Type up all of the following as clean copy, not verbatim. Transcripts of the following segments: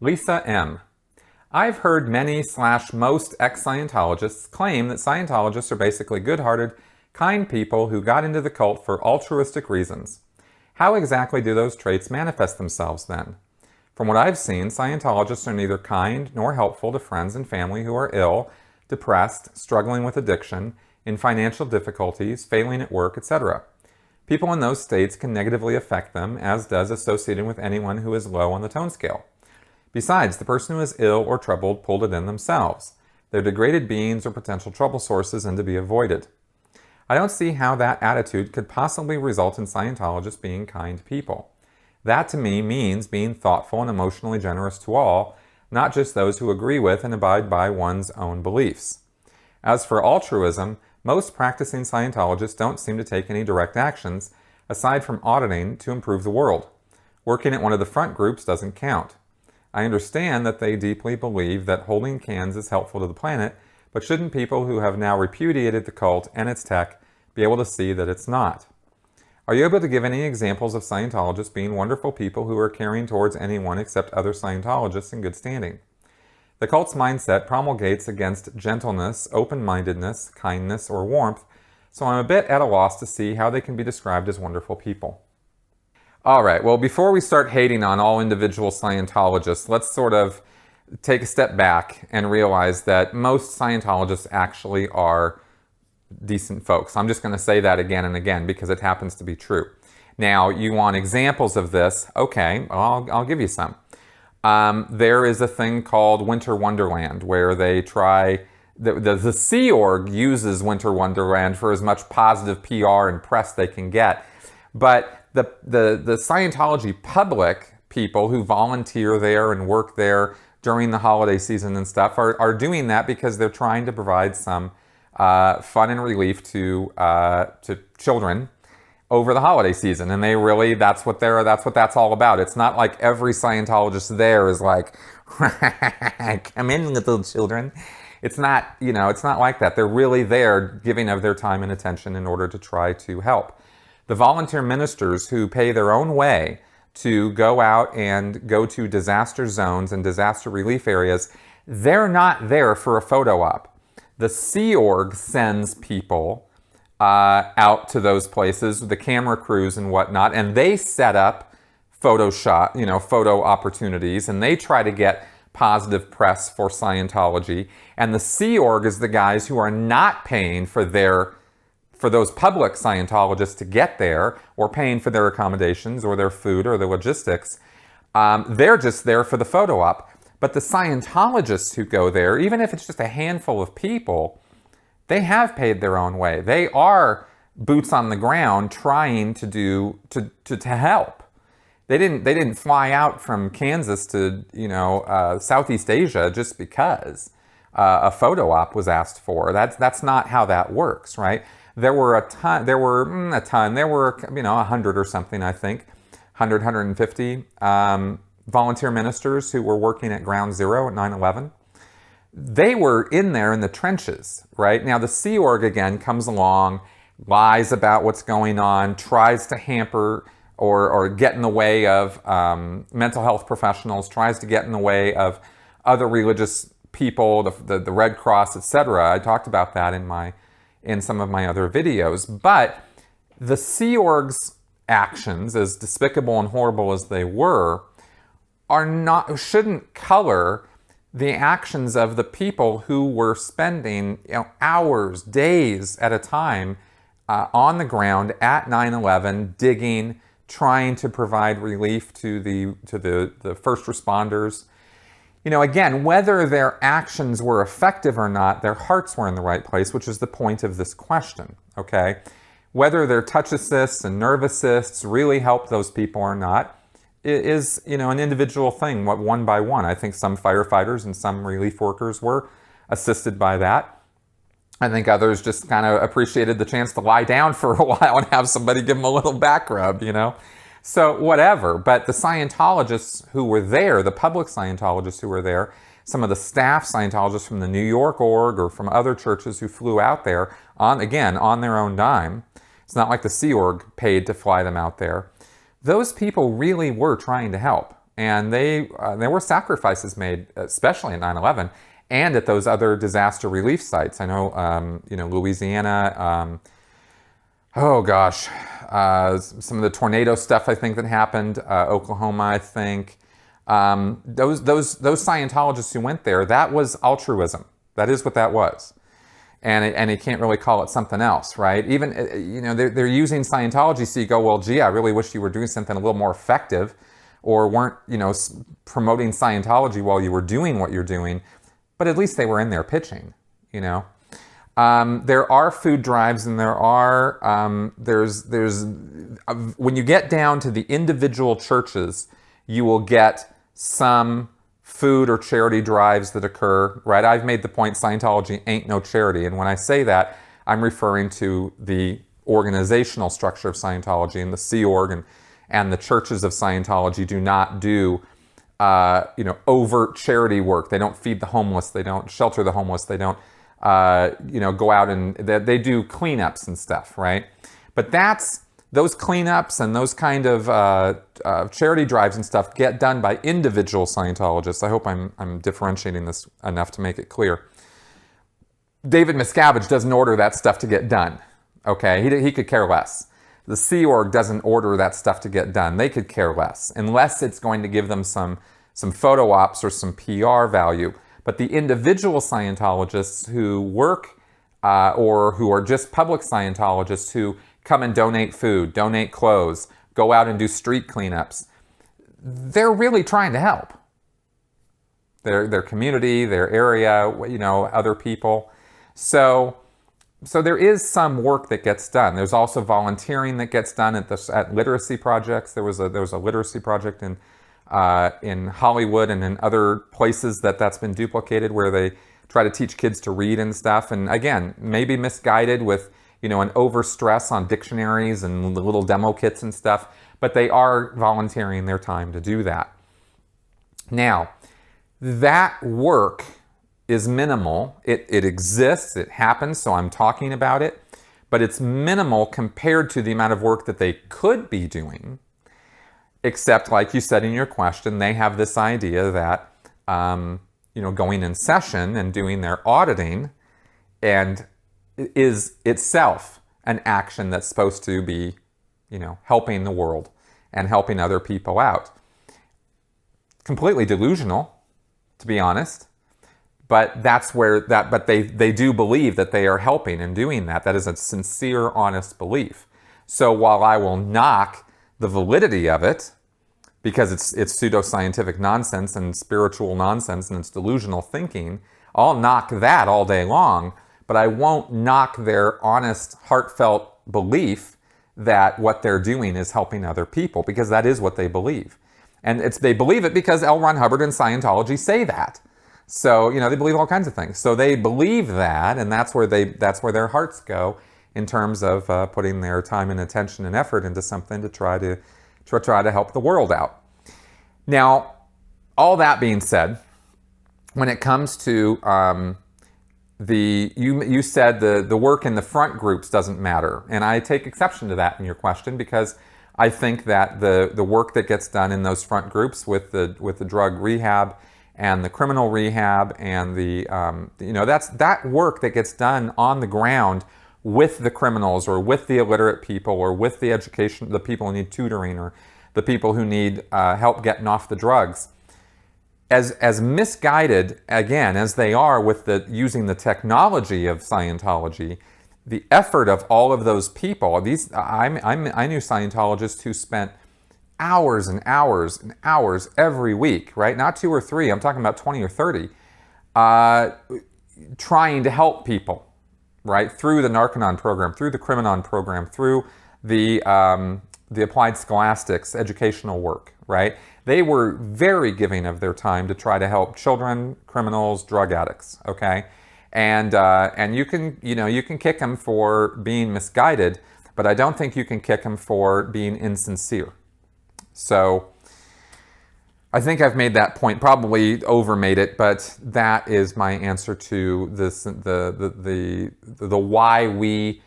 Lisa M. I've heard many/most ex-Scientologists claim that Scientologists are basically good-hearted, kind people who got into the cult for altruistic reasons. How exactly do those traits manifest themselves then? From what I've seen, Scientologists are neither kind nor helpful to friends and family who are ill, depressed, struggling with addiction, in financial difficulties, failing at work, etc. People in those states can negatively affect them, as does associating with anyone who is low on the tone scale. Besides, the person who is ill or troubled pulled it in themselves. They're degraded beings or potential trouble sources and to be avoided. I don't see how that attitude could possibly result in Scientologists being kind people. That to me means being thoughtful and emotionally generous to all, not just those who agree with and abide by one's own beliefs. As for altruism, most practicing Scientologists don't seem to take any direct actions, aside from auditing to improve the world. Working at one of the front groups doesn't count. I understand that they deeply believe that holding cans is helpful to the planet, but shouldn't people who have now repudiated the cult and its tech be able to see that it's not? Are you able to give any examples of Scientologists being wonderful people who are caring towards anyone except other Scientologists in good standing? The cult's mindset promulgates against gentleness, open-mindedness, kindness, or warmth, so I'm a bit at a loss to see how they can be described as wonderful people. All right, well, before we start hating on all individual Scientologists, let's sort of take a step back and realize that most Scientologists actually are decent folks. I'm just going to say that again and again because it happens to be true. Now, you want examples of this? Okay, I'll give you some. There is a thing called Winter Wonderland where they try, the Sea Org uses Winter Wonderland for as much positive PR and press they can get. But the Scientology public people who volunteer there and work there during the holiday season and stuff are doing that because they're trying to provide some fun and relief to children over the holiday season, and they really that's what that's all about. It's not like every Scientologist there is like, come in, little children. It's not, it's not like that. They're really there giving of their time and attention in order to try to help. The volunteer ministers who pay their own way to go out and go to disaster zones and disaster relief areas, they're not there for a photo op. The Sea Org sends people out to those places, the camera crews and whatnot, and they set up photo opportunities, and they try to get positive press for Scientology. And the Sea Org is the guys who are not paying for those public Scientologists to get there, or paying for their accommodations or their food or their logistics. They're just there for the photo op. But the Scientologists who go there, even if it's just a handful of people, they have paid their own way. They are boots on the ground trying to help. They didn't fly out from Kansas to Southeast Asia just because a photo op was asked for. That's not how that works, right? There were 100 or something, I think, 150 volunteer ministers who were working at Ground Zero at 9/11. They were in there in the trenches, right? Now the Sea Org again comes along, lies about what's going on, tries to hamper or get in the way of mental health professionals, tries to get in the way of other religious people, the Red Cross, etc. I talked about that in some of my other videos. But the Sea Org's actions, as despicable and horrible as they were, shouldn't color the actions of the people who were spending hours, days at a time on the ground at 9/11, digging, trying to provide relief to the first responders. Again, whether their actions were effective or not, their hearts were in the right place, which is the point of this question, okay? Whether their touch assists and nerve assists really helped those people or not is, an individual thing, one by one. I think some firefighters and some relief workers were assisted by that. I think others just kind of appreciated the chance to lie down for a while and have somebody give them a little back rub, So whatever, but the Scientologists who were there, the public Scientologists who were there, some of the staff Scientologists from the New York org or from other churches who flew out there, on their own dime. It's not like the Sea Org paid to fly them out there. Those people really were trying to help. And there were sacrifices made, especially at 9/11, and at those other disaster relief sites. I know, Louisiana. Oh gosh, some of the tornado stuff I think that happened. Oklahoma, I think. Those Scientologists who went there, that was altruism. That is what that was. And you can't really call it something else, right? Even, they're using Scientology, so you go, well, gee, I really wish you were doing something a little more effective, or weren't, promoting Scientology while you were doing what you're doing. But at least they were in there pitching, There are food drives, and there are, when you get down to the individual churches, you will get some food or charity drives that occur, right? I've made the point Scientology ain't no charity. And when I say that, I'm referring to the organizational structure of Scientology and the Sea Org, and the churches of Scientology do not do, overt charity work. They don't feed the homeless. They don't shelter the homeless. They don't, go out and they do cleanups and stuff, right? But those cleanups and those kind of charity drives and stuff get done by individual Scientologists. I hope I'm differentiating this enough to make it clear. David Miscavige doesn't order that stuff to get done. Okay, he could care less. The Sea Org doesn't order that stuff to get done. They could care less, unless it's going to give them some photo ops or some PR value. But the individual Scientologists who work or who are just public Scientologists who come and donate food, donate clothes, go out and do street cleanups, they're really trying to help their community, their area, other people. So there is some work that gets done. There's also volunteering that gets done at literacy projects. There was a literacy project in Hollywood and in other places that's been duplicated, where they try to teach kids to read and stuff. And again, maybe misguided with an overstress on dictionaries and the little demo kits and stuff, but they are volunteering their time to do that. Now, that work is minimal. It exists, it happens, so I'm talking about it, but it's minimal compared to the amount of work that they could be doing, except, like you said in your question, they have this idea that, going in session and doing their auditing and is itself an action that's supposed to be, helping the world and helping other people out. Completely delusional, to be honest, but but they do believe that they are helping and doing that. That is a sincere, honest belief. So while I will knock the validity of it, because it's pseudoscientific nonsense and spiritual nonsense and it's delusional thinking, I'll knock that all day long. But I won't knock their honest, heartfelt belief that what they're doing is helping other people, because that is what they believe. And they believe it because L. Ron Hubbard and Scientology say that. So, they believe all kinds of things. So they believe that, and that's where their hearts go in terms of putting their time and attention and effort into something to try to help the world out. Now, all that being said, when it comes to you said the work in the front groups doesn't matter, and I take exception to that in your question, because I think that the work that gets done in those front groups with the drug rehab and the criminal rehab and that's that work that gets done on the ground with the criminals or with the illiterate people or with the people who need tutoring or the people who need help getting off the drugs. As misguided, again, as they are with using the technology of Scientology, the effort of all of those people, I knew Scientologists who spent hours and hours and hours every week, right? Not 2 or 3, I'm talking about 20 or 30, trying to help people, right? Through the Narconon program, through the Criminon program, through the applied scholastics educational work, right? They were very giving of their time to try to help children, criminals, drug addicts, okay? And you can kick them for being misguided, but I don't think you can kick them for being insincere. So I think I've made that point, probably overmade it, but that is my answer to this, the why we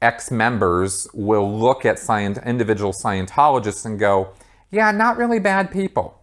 ex-members will look at individual Scientologists and go, Yeah, not really bad people.